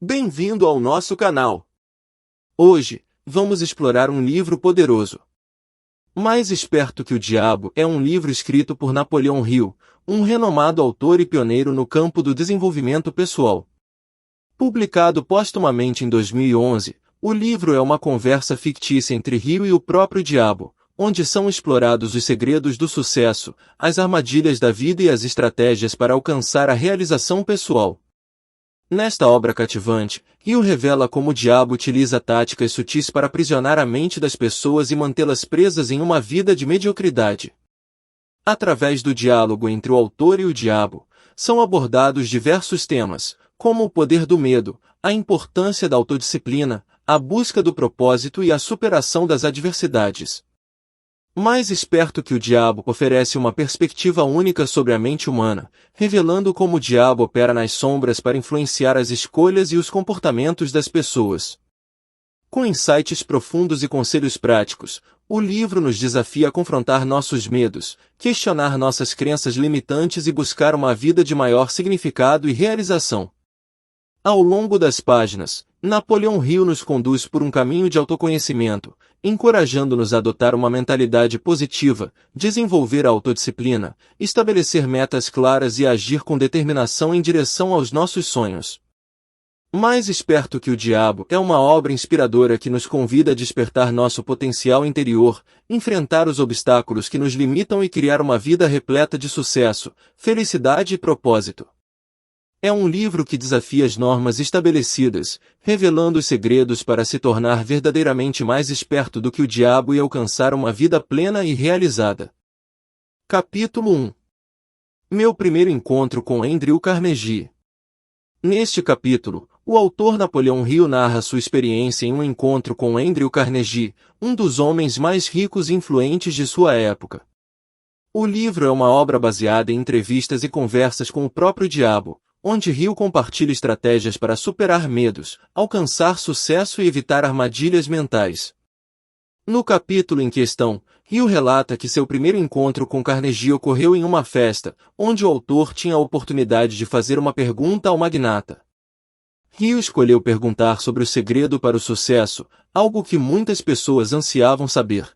Bem-vindo ao nosso canal. Hoje, vamos explorar um livro poderoso. Mais Esperto que o Diabo é um livro escrito por Napoleão Hill, um renomado autor e pioneiro no campo do desenvolvimento pessoal. Publicado póstumamente em 2011, o livro é uma conversa fictícia entre Hill e o próprio diabo, onde são explorados os segredos do sucesso, as armadilhas da vida e as estratégias para alcançar a realização pessoal. Nesta obra cativante, Hill revela como o diabo utiliza táticas sutis para aprisionar a mente das pessoas e mantê-las presas em uma vida de mediocridade. Através do diálogo entre o autor e o diabo, são abordados diversos temas, como o poder do medo, a importância da autodisciplina, a busca do propósito e a superação das adversidades. Mais Esperto que o Diabo oferece uma perspectiva única sobre a mente humana, revelando como o diabo opera nas sombras para influenciar as escolhas e os comportamentos das pessoas. Com insights profundos e conselhos práticos, o livro nos desafia a confrontar nossos medos, questionar nossas crenças limitantes e buscar uma vida de maior significado e realização. Ao longo das páginas, Napoleão Hill nos conduz por um caminho de autoconhecimento, encorajando-nos a adotar uma mentalidade positiva, desenvolver a autodisciplina, estabelecer metas claras e agir com determinação em direção aos nossos sonhos. Mais Esperto que o Diabo é uma obra inspiradora que nos convida a despertar nosso potencial interior, enfrentar os obstáculos que nos limitam e criar uma vida repleta de sucesso, felicidade e propósito. É um livro que desafia as normas estabelecidas, revelando os segredos para se tornar verdadeiramente mais esperto do que o diabo e alcançar uma vida plena e realizada. Capítulo 1. Meu primeiro encontro com Andrew Carnegie. Neste capítulo, o autor Napoleão Hill narra sua experiência em um encontro com Andrew Carnegie, um dos homens mais ricos e influentes de sua época. O livro é uma obra baseada em entrevistas e conversas com o próprio diabo, onde Hill compartilha estratégias para superar medos, alcançar sucesso e evitar armadilhas mentais. No capítulo em questão, Hill relata que seu primeiro encontro com Carnegie ocorreu em uma festa, onde o autor tinha a oportunidade de fazer uma pergunta ao magnata. Hill escolheu perguntar sobre o segredo para o sucesso, algo que muitas pessoas ansiavam saber.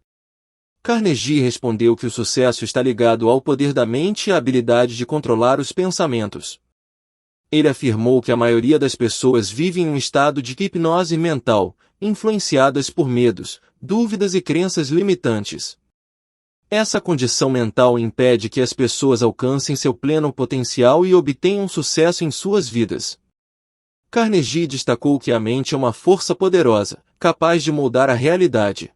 Carnegie respondeu que o sucesso está ligado ao poder da mente e à habilidade de controlar os pensamentos. Ele afirmou que a maioria das pessoas vive em um estado de hipnose mental, influenciadas por medos, dúvidas e crenças limitantes. Essa condição mental impede que as pessoas alcancem seu pleno potencial e obtenham sucesso em suas vidas. Carnegie destacou que a mente é uma força poderosa, capaz de moldar a realidade.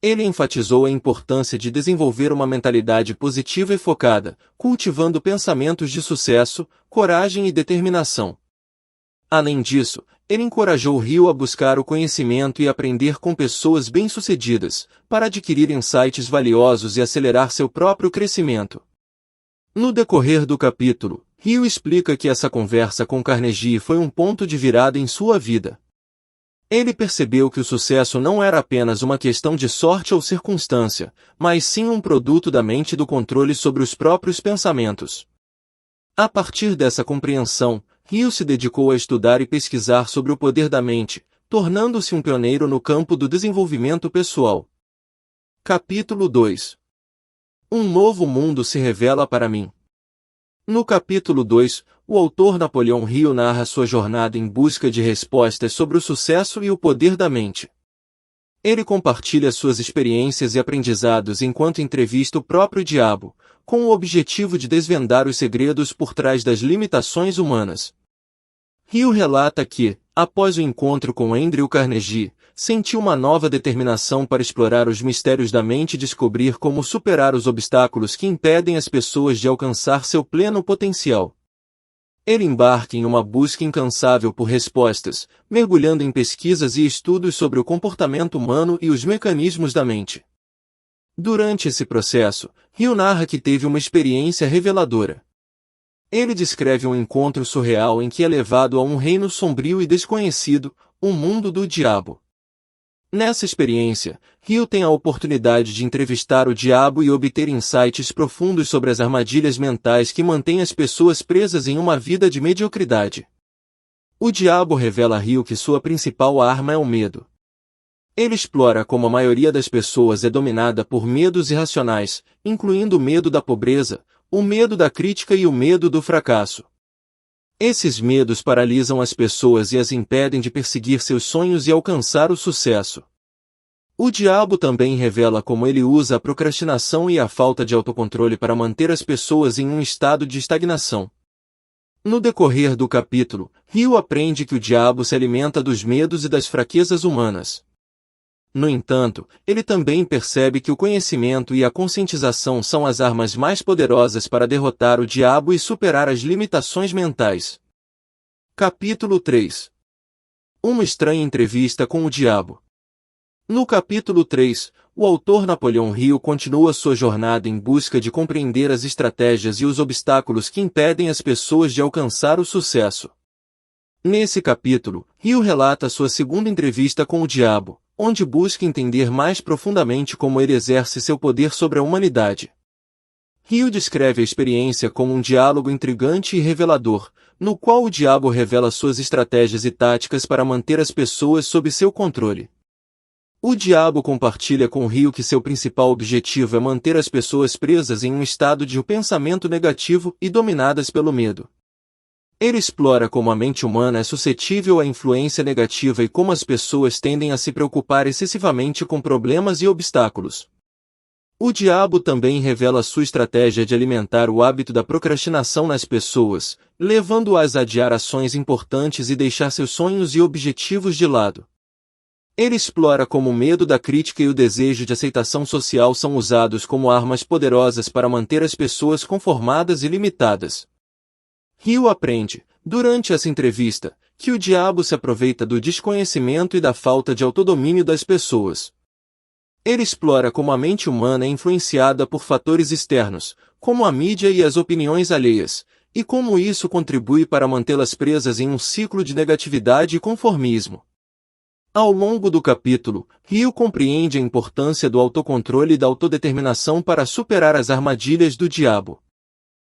Ele enfatizou a importância de desenvolver uma mentalidade positiva e focada, cultivando pensamentos de sucesso, coragem e determinação. Além disso, ele encorajou Hill a buscar o conhecimento e aprender com pessoas bem-sucedidas, para adquirir insights valiosos e acelerar seu próprio crescimento. No decorrer do capítulo, Hill explica que essa conversa com Carnegie foi um ponto de virada em sua vida. Ele percebeu que o sucesso não era apenas uma questão de sorte ou circunstância, mas sim um produto da mente e do controle sobre os próprios pensamentos. A partir dessa compreensão, Hill se dedicou a estudar e pesquisar sobre o poder da mente, tornando-se um pioneiro no campo do desenvolvimento pessoal. Capítulo 2. Um novo mundo se revela para mim. No capítulo 2, o autor Napoleão Hill narra sua jornada em busca de respostas sobre o sucesso e o poder da mente. Ele compartilha suas experiências e aprendizados enquanto entrevista o próprio diabo, com o objetivo de desvendar os segredos por trás das limitações humanas. Hill relata que, após o encontro com Andrew Carnegie, sentiu uma nova determinação para explorar os mistérios da mente e descobrir como superar os obstáculos que impedem as pessoas de alcançar seu pleno potencial. Ele embarca em uma busca incansável por respostas, mergulhando em pesquisas e estudos sobre o comportamento humano e os mecanismos da mente. Durante esse processo, Hill narra que teve uma experiência reveladora. Ele descreve um encontro surreal em que é levado a um reino sombrio e desconhecido, o mundo do diabo. Nessa experiência, Hill tem a oportunidade de entrevistar o diabo e obter insights profundos sobre as armadilhas mentais que mantêm as pessoas presas em uma vida de mediocridade. O diabo revela a Rio que sua principal arma é o medo. Ele explora como a maioria das pessoas é dominada por medos irracionais, incluindo o medo da pobreza, o medo da crítica e o medo do fracasso. Esses medos paralisam as pessoas e as impedem de perseguir seus sonhos e alcançar o sucesso. O diabo também revela como ele usa a procrastinação e a falta de autocontrole para manter as pessoas em um estado de estagnação. No decorrer do capítulo, Rio aprende que o diabo se alimenta dos medos e das fraquezas humanas. No entanto, ele também percebe que o conhecimento e a conscientização são as armas mais poderosas para derrotar o diabo e superar as limitações mentais. Capítulo 3. Uma estranha entrevista com o diabo. No capítulo 3, o autor Napoleão Hill continua sua jornada em busca de compreender as estratégias e os obstáculos que impedem as pessoas de alcançar o sucesso. Nesse capítulo, Hill relata sua segunda entrevista com o diabo, onde busca entender mais profundamente como ele exerce seu poder sobre a humanidade. Hill descreve a experiência como um diálogo intrigante e revelador, no qual o diabo revela suas estratégias e táticas para manter as pessoas sob seu controle. O diabo compartilha com Hill que seu principal objetivo é manter as pessoas presas em um estado de pensamento negativo e dominadas pelo medo. Ele explora como a mente humana é suscetível à influência negativa e como as pessoas tendem a se preocupar excessivamente com problemas e obstáculos. O diabo também revela sua estratégia de alimentar o hábito da procrastinação nas pessoas, levando-as a adiar ações importantes e deixar seus sonhos e objetivos de lado. Ele explora como o medo da crítica e o desejo de aceitação social são usados como armas poderosas para manter as pessoas conformadas e limitadas. Hill aprende, durante essa entrevista, que o diabo se aproveita do desconhecimento e da falta de autodomínio das pessoas. Ele explora como a mente humana é influenciada por fatores externos, como a mídia e as opiniões alheias, e como isso contribui para mantê-las presas em um ciclo de negatividade e conformismo. Ao longo do capítulo, Hill compreende a importância do autocontrole e da autodeterminação para superar as armadilhas do diabo.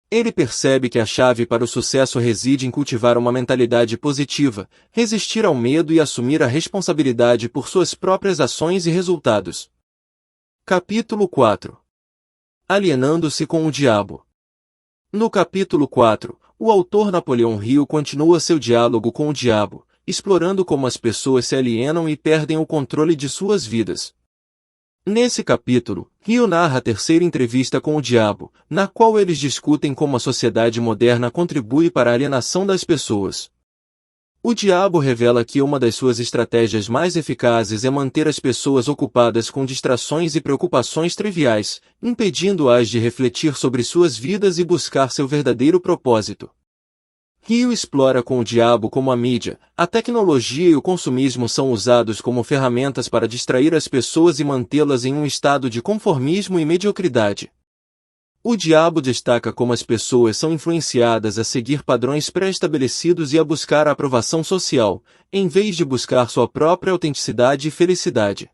Ele percebe que a chave para o sucesso reside em cultivar uma mentalidade positiva, resistir ao medo e assumir a responsabilidade por suas próprias ações e resultados. Capítulo 4. Alienando-se com o diabo. No capítulo 4, o autor Napoleão Hill continua seu diálogo com o diabo, explorando como as pessoas se alienam e perdem o controle de suas vidas. Nesse capítulo, Hill narra a terceira entrevista com o diabo, na qual eles discutem como a sociedade moderna contribui para a alienação das pessoas. O diabo revela que uma das suas estratégias mais eficazes é manter as pessoas ocupadas com distrações e preocupações triviais, impedindo-as de refletir sobre suas vidas e buscar seu verdadeiro propósito. Hill explora com o diabo como a mídia, a tecnologia e o consumismo são usados como ferramentas para distrair as pessoas e mantê-las em um estado de conformismo e mediocridade. O diabo destaca como as pessoas são influenciadas a seguir padrões pré-estabelecidos e a buscar a aprovação social, em vez de buscar sua própria autenticidade e felicidade.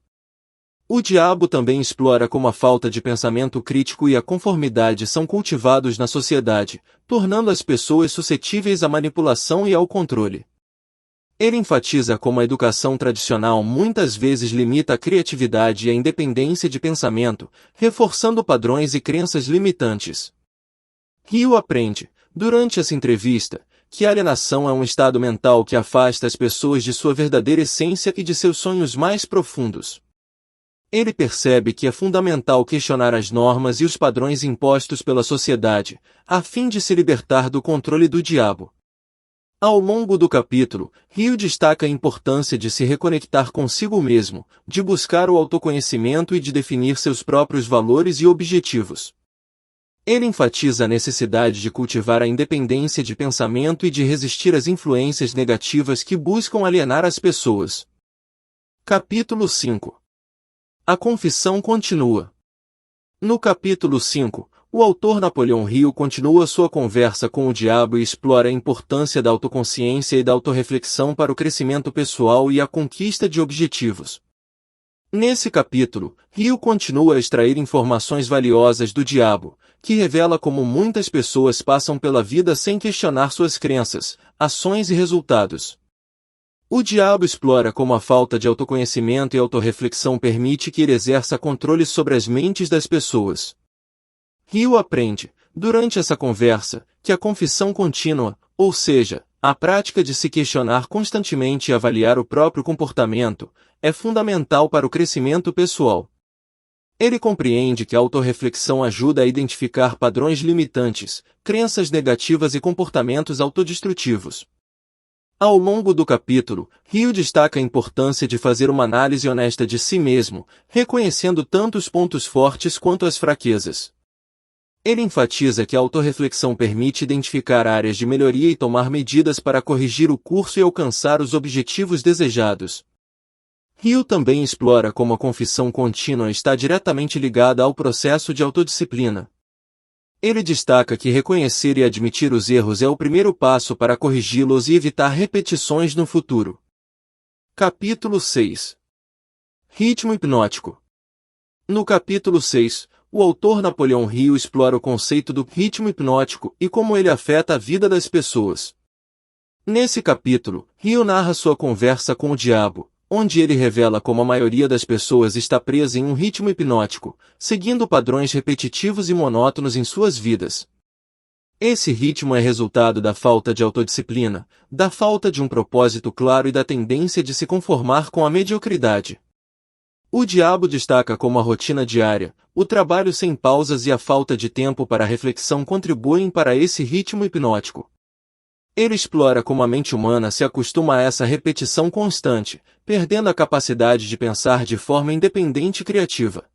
O diabo também explora como a falta de pensamento crítico e a conformidade são cultivados na sociedade, tornando as pessoas suscetíveis à manipulação e ao controle. Ele enfatiza como a educação tradicional muitas vezes limita a criatividade e a independência de pensamento, reforçando padrões e crenças limitantes. Hill aprende, durante essa entrevista, que a alienação é um estado mental que afasta as pessoas de sua verdadeira essência e de seus sonhos mais profundos. Ele percebe que é fundamental questionar as normas e os padrões impostos pela sociedade, a fim de se libertar do controle do diabo. Ao longo do capítulo, Hill destaca a importância de se reconectar consigo mesmo, de buscar o autoconhecimento e de definir seus próprios valores e objetivos. Ele enfatiza a necessidade de cultivar a independência de pensamento e de resistir às influências negativas que buscam alienar as pessoas. Capítulo 5. A confissão continua. No capítulo 5, o autor Napoleão Hill continua sua conversa com o diabo e explora a importância da autoconsciência e da autorreflexão para o crescimento pessoal e a conquista de objetivos. Nesse capítulo, Hill continua a extrair informações valiosas do diabo, que revela como muitas pessoas passam pela vida sem questionar suas crenças, ações e resultados. O diabo explora como a falta de autoconhecimento e autorreflexão permite que ele exerça controle sobre as mentes das pessoas. Rio aprende, durante essa conversa, que a confissão contínua, ou seja, a prática de se questionar constantemente e avaliar o próprio comportamento, é fundamental para o crescimento pessoal. Ele compreende que a autorreflexão ajuda a identificar padrões limitantes, crenças negativas e comportamentos autodestrutivos. Ao longo do capítulo, Rio destaca a importância de fazer uma análise honesta de si mesmo, reconhecendo tanto os pontos fortes quanto as fraquezas. Ele enfatiza que a autorreflexão permite identificar áreas de melhoria e tomar medidas para corrigir o curso e alcançar os objetivos desejados. Rio também explora como a confissão contínua está diretamente ligada ao processo de autodisciplina. Ele destaca que reconhecer e admitir os erros é o primeiro passo para corrigi-los e evitar repetições no futuro. Capítulo 6. Ritmo hipnótico. No capítulo 6, o autor Napoleão Hill explora o conceito do ritmo hipnótico e como ele afeta a vida das pessoas. Nesse capítulo, Hill narra sua conversa com o diabo, onde ele revela como a maioria das pessoas está presa em um ritmo hipnótico, seguindo padrões repetitivos e monótonos em suas vidas. Esse ritmo é resultado da falta de autodisciplina, da falta de um propósito claro e da tendência de se conformar com a mediocridade. O diabo destaca como a rotina diária, o trabalho sem pausas e a falta de tempo para reflexão contribuem para esse ritmo hipnótico. Ele explora como a mente humana se acostuma a essa repetição constante, perdendo a capacidade de pensar de forma independente e criativa.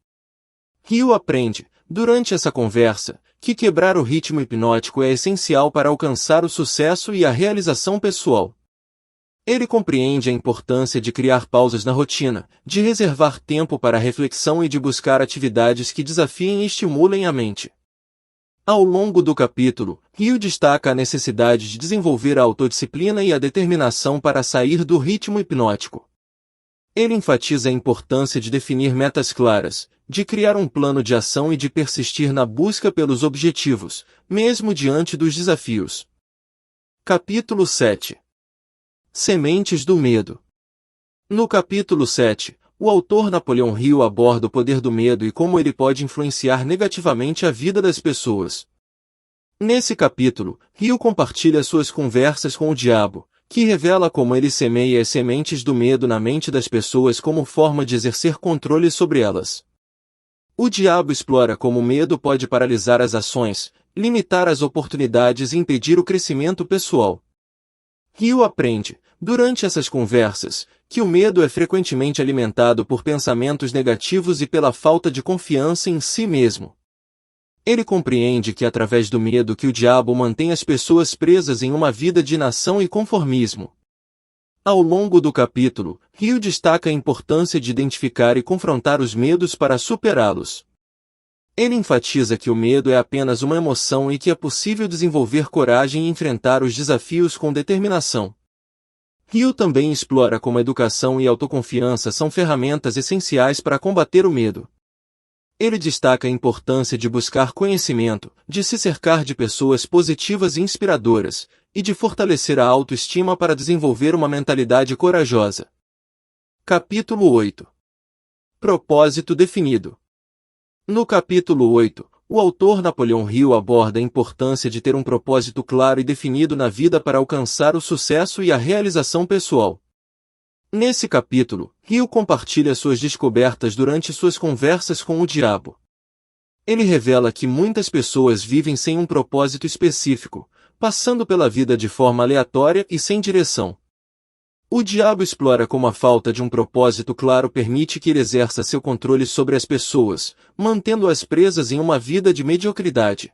Rio aprende, durante essa conversa, que quebrar o ritmo hipnótico é essencial para alcançar o sucesso e a realização pessoal. Ele compreende a importância de criar pausas na rotina, de reservar tempo para reflexão e de buscar atividades que desafiem e estimulem a mente. Ao longo do capítulo, Rio destaca a necessidade de desenvolver a autodisciplina e a determinação para sair do ritmo hipnótico. Ele enfatiza a importância de definir metas claras, de criar um plano de ação e de persistir na busca pelos objetivos, mesmo diante dos desafios. Capítulo 7. Sementes do medo. No capítulo 7, o autor Napoleão Hill aborda o poder do medo e como ele pode influenciar negativamente a vida das pessoas. Nesse capítulo, Hill compartilha suas conversas com o diabo, que revela como ele semeia as sementes do medo na mente das pessoas como forma de exercer controle sobre elas. O diabo explora como o medo pode paralisar as ações, limitar as oportunidades e impedir o crescimento pessoal. Hill aprende, durante essas conversas, que o medo é frequentemente alimentado por pensamentos negativos e pela falta de confiança em si mesmo. Ele compreende que é através do medo que o diabo mantém as pessoas presas em uma vida de inação e conformismo. Ao longo do capítulo, Hill destaca a importância de identificar e confrontar os medos para superá-los. Ele enfatiza que o medo é apenas uma emoção e que é possível desenvolver coragem e enfrentar os desafios com determinação. Hill também explora como a educação e a autoconfiança são ferramentas essenciais para combater o medo. Ele destaca a importância de buscar conhecimento, de se cercar de pessoas positivas e inspiradoras, e de fortalecer a autoestima para desenvolver uma mentalidade corajosa. Capítulo 8. Propósito definido. No capítulo 8, o autor Napoleão Hill aborda a importância de ter um propósito claro e definido na vida para alcançar o sucesso e a realização pessoal. Nesse capítulo, Hill compartilha suas descobertas durante suas conversas com o diabo. Ele revela que muitas pessoas vivem sem um propósito específico, passando pela vida de forma aleatória e sem direção. O diabo explora como a falta de um propósito claro permite que ele exerça seu controle sobre as pessoas, mantendo-as presas em uma vida de mediocridade.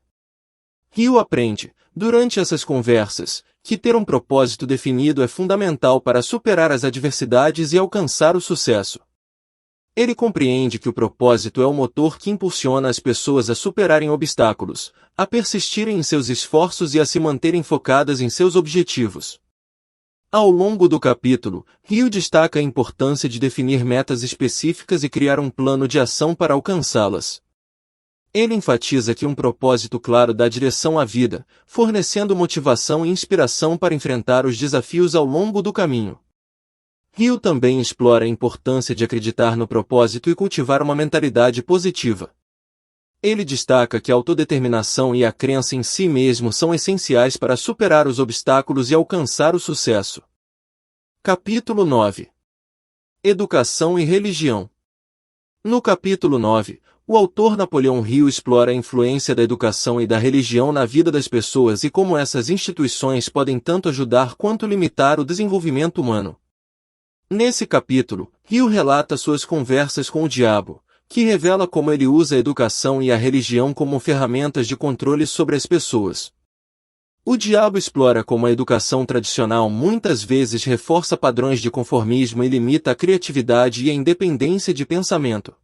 Hill aprende, durante essas conversas, que ter um propósito definido é fundamental para superar as adversidades e alcançar o sucesso. Ele compreende que o propósito é o motor que impulsiona as pessoas a superarem obstáculos, a persistirem em seus esforços e a se manterem focadas em seus objetivos. Ao longo do capítulo, Hill destaca a importância de definir metas específicas e criar um plano de ação para alcançá-las. Ele enfatiza que um propósito claro dá direção à vida, fornecendo motivação e inspiração para enfrentar os desafios ao longo do caminho. Ryu também explora a importância de acreditar no propósito e cultivar uma mentalidade positiva. Ele destaca que a autodeterminação e a crença em si mesmo são essenciais para superar os obstáculos e alcançar o sucesso. Capítulo 9. Educação e religião. No capítulo 9, o autor Napoleão Hill explora a influência da educação e da religião na vida das pessoas e como essas instituições podem tanto ajudar quanto limitar o desenvolvimento humano. Nesse capítulo, Hill relata suas conversas com o diabo, que revela como ele usa a educação e a religião como ferramentas de controle sobre as pessoas. O diabo explora como a educação tradicional muitas vezes reforça padrões de conformismo e limita a criatividade e a independência de pensamento.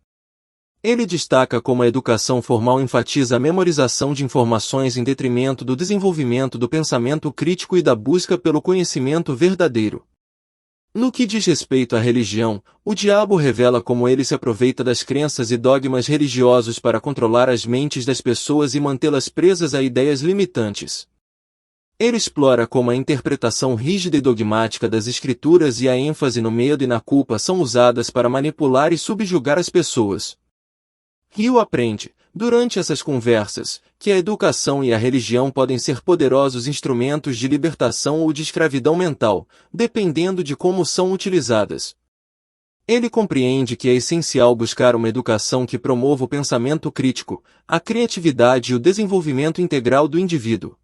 Ele destaca como a educação formal enfatiza a memorização de informações em detrimento do desenvolvimento do pensamento crítico e da busca pelo conhecimento verdadeiro. No que diz respeito à religião, o diabo revela como ele se aproveita das crenças e dogmas religiosos para controlar as mentes das pessoas e mantê-las presas a ideias limitantes. Ele explora como a interpretação rígida e dogmática das escrituras e a ênfase no medo e na culpa são usadas para manipular e subjugar as pessoas. Hill aprende, durante essas conversas, que a educação e a religião podem ser poderosos instrumentos de libertação ou de escravidão mental, dependendo de como são utilizadas. Ele compreende que é essencial buscar uma educação que promova o pensamento crítico, a criatividade e o desenvolvimento integral do indivíduo.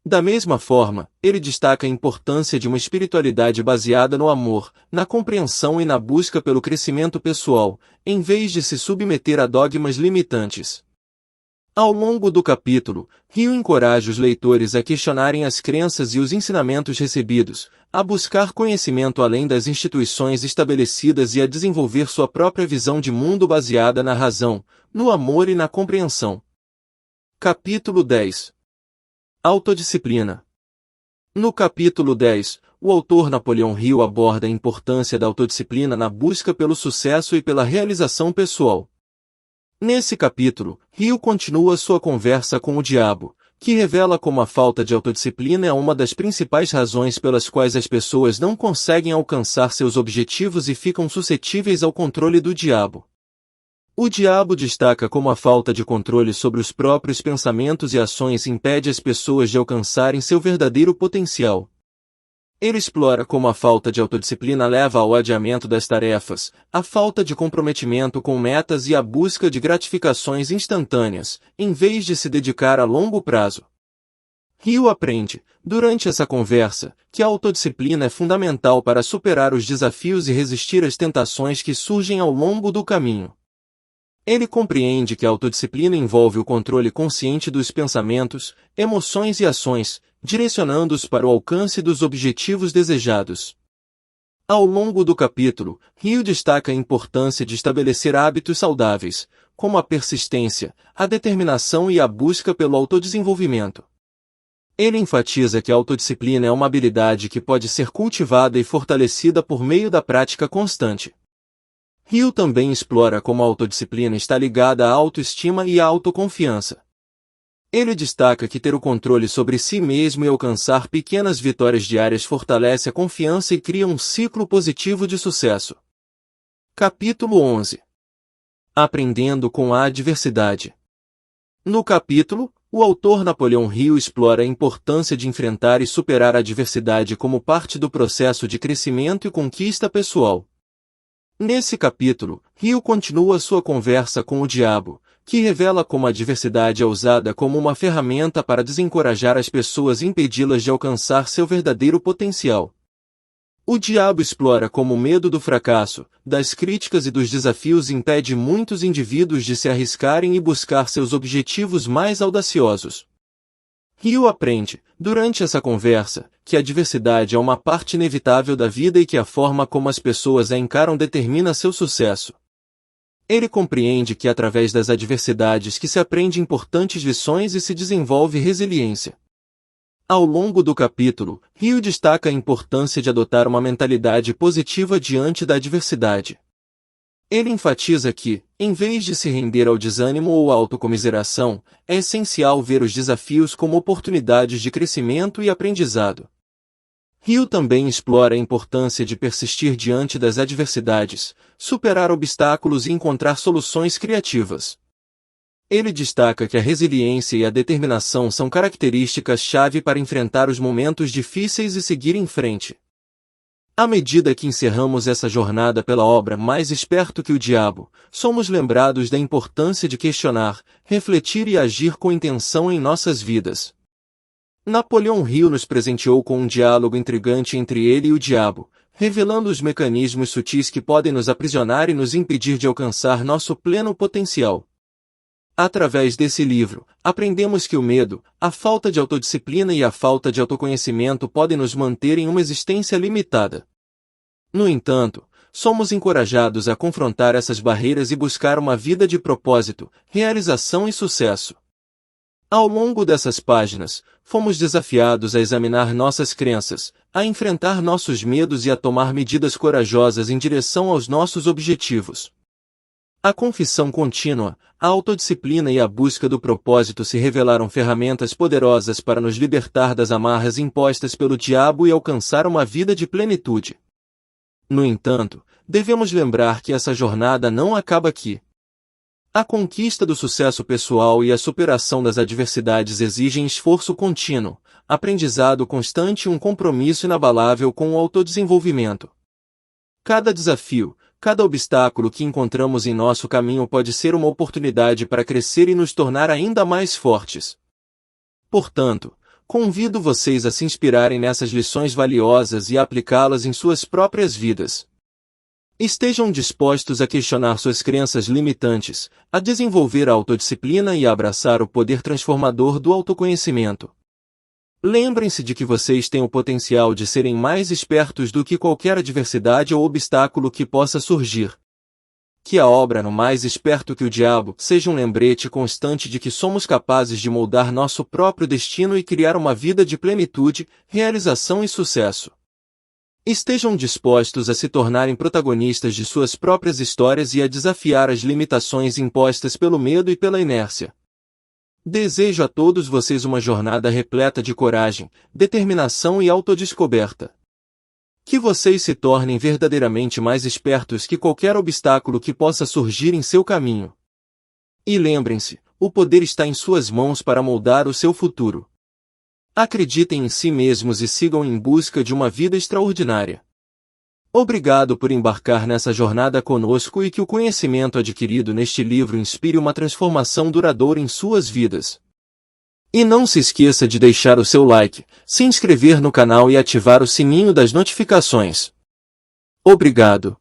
Da mesma forma, ele destaca a importância de uma espiritualidade baseada no amor, na compreensão e na busca pelo crescimento pessoal, em vez de se submeter a dogmas limitantes. Ao longo do capítulo, Hill encoraja os leitores a questionarem as crenças e os ensinamentos recebidos, a buscar conhecimento além das instituições estabelecidas e a desenvolver sua própria visão de mundo baseada na razão, no amor e na compreensão. Capítulo 10. Autodisciplina. No capítulo 10, o autor Napoleão Hill aborda a importância da autodisciplina na busca pelo sucesso e pela realização pessoal. Nesse capítulo, Hill continua sua conversa com o diabo, que revela como a falta de autodisciplina é uma das principais razões pelas quais as pessoas não conseguem alcançar seus objetivos e ficam suscetíveis ao controle do diabo. O diabo destaca como a falta de controle sobre os próprios pensamentos e ações impede as pessoas de alcançarem seu verdadeiro potencial. Ele explora como a falta de autodisciplina leva ao adiamento das tarefas, a falta de comprometimento com metas e a busca de gratificações instantâneas, em vez de se dedicar a longo prazo. Hill aprende, durante essa conversa, que a autodisciplina é fundamental para superar os desafios e resistir às tentações que surgem ao longo do caminho. Ele compreende que a autodisciplina envolve o controle consciente dos pensamentos, emoções e ações, direcionando-os para o alcance dos objetivos desejados. Ao longo do capítulo, Hill destaca a importância de estabelecer hábitos saudáveis, como a persistência, a determinação e a busca pelo autodesenvolvimento. Ele enfatiza que a autodisciplina é uma habilidade que pode ser cultivada e fortalecida por meio da prática constante. Hill também explora como a autodisciplina está ligada à autoestima e à autoconfiança. Ele destaca que ter o controle sobre si mesmo e alcançar pequenas vitórias diárias fortalece a confiança e cria um ciclo positivo de sucesso. Capítulo 11. Aprendendo com a adversidade. No capítulo, o autor Napoleão Hill explora a importância de enfrentar e superar a adversidade como parte do processo de crescimento e conquista pessoal. Nesse capítulo, Hill continua sua conversa com o diabo, que revela como a adversidade é usada como uma ferramenta para desencorajar as pessoas e impedi-las de alcançar seu verdadeiro potencial. O diabo explora como o medo do fracasso, das críticas e dos desafios impede muitos indivíduos de se arriscarem e buscar seus objetivos mais audaciosos. Hill aprende, durante essa conversa, que a adversidade é uma parte inevitável da vida e que a forma como as pessoas a encaram determina seu sucesso. Ele compreende que é através das adversidades que se aprende importantes lições e se desenvolve resiliência. Ao longo do capítulo, Hill destaca a importância de adotar uma mentalidade positiva diante da adversidade. Ele enfatiza que, em vez de se render ao desânimo ou à autocomiseração, é essencial ver os desafios como oportunidades de crescimento e aprendizado. Hill também explora a importância de persistir diante das adversidades, superar obstáculos e encontrar soluções criativas. Ele destaca que a resiliência e a determinação são características-chave para enfrentar os momentos difíceis e seguir em frente. À medida que encerramos essa jornada pela obra Mais Esperto que o Diabo, somos lembrados da importância de questionar, refletir e agir com intenção em nossas vidas. Napoleão Hill nos presenteou com um diálogo intrigante entre ele e o diabo, revelando os mecanismos sutis que podem nos aprisionar e nos impedir de alcançar nosso pleno potencial. Através desse livro, aprendemos que o medo, a falta de autodisciplina e a falta de autoconhecimento podem nos manter em uma existência limitada. No entanto, somos encorajados a confrontar essas barreiras e buscar uma vida de propósito, realização e sucesso. Ao longo dessas páginas, fomos desafiados a examinar nossas crenças, a enfrentar nossos medos e a tomar medidas corajosas em direção aos nossos objetivos. A confissão contínua, a autodisciplina e a busca do propósito se revelaram ferramentas poderosas para nos libertar das amarras impostas pelo diabo e alcançar uma vida de plenitude. No entanto, devemos lembrar que essa jornada não acaba aqui. A conquista do sucesso pessoal e a superação das adversidades exigem esforço contínuo, aprendizado constante e um compromisso inabalável com o autodesenvolvimento. Cada desafio, cada obstáculo que encontramos em nosso caminho pode ser uma oportunidade para crescer e nos tornar ainda mais fortes. Portanto, convido vocês a se inspirarem nessas lições valiosas e a aplicá-las em suas próprias vidas. Estejam dispostos a questionar suas crenças limitantes, a desenvolver a autodisciplina e a abraçar o poder transformador do autoconhecimento. Lembrem-se de que vocês têm o potencial de serem mais espertos do que qualquer adversidade ou obstáculo que possa surgir. Que a obra No Mais Esperto que o Diabo seja um lembrete constante de que somos capazes de moldar nosso próprio destino e criar uma vida de plenitude, realização e sucesso. Estejam dispostos a se tornarem protagonistas de suas próprias histórias e a desafiar as limitações impostas pelo medo e pela inércia. Desejo a todos vocês uma jornada repleta de coragem, determinação e autodescoberta. Que vocês se tornem verdadeiramente mais espertos que qualquer obstáculo que possa surgir em seu caminho. E lembrem-se, o poder está em suas mãos para moldar o seu futuro. Acreditem em si mesmos e sigam em busca de uma vida extraordinária. Obrigado por embarcar nessa jornada conosco e que o conhecimento adquirido neste livro inspire uma transformação duradoura em suas vidas. E não se esqueça de deixar o seu like, se inscrever no canal e ativar o sininho das notificações. Obrigado.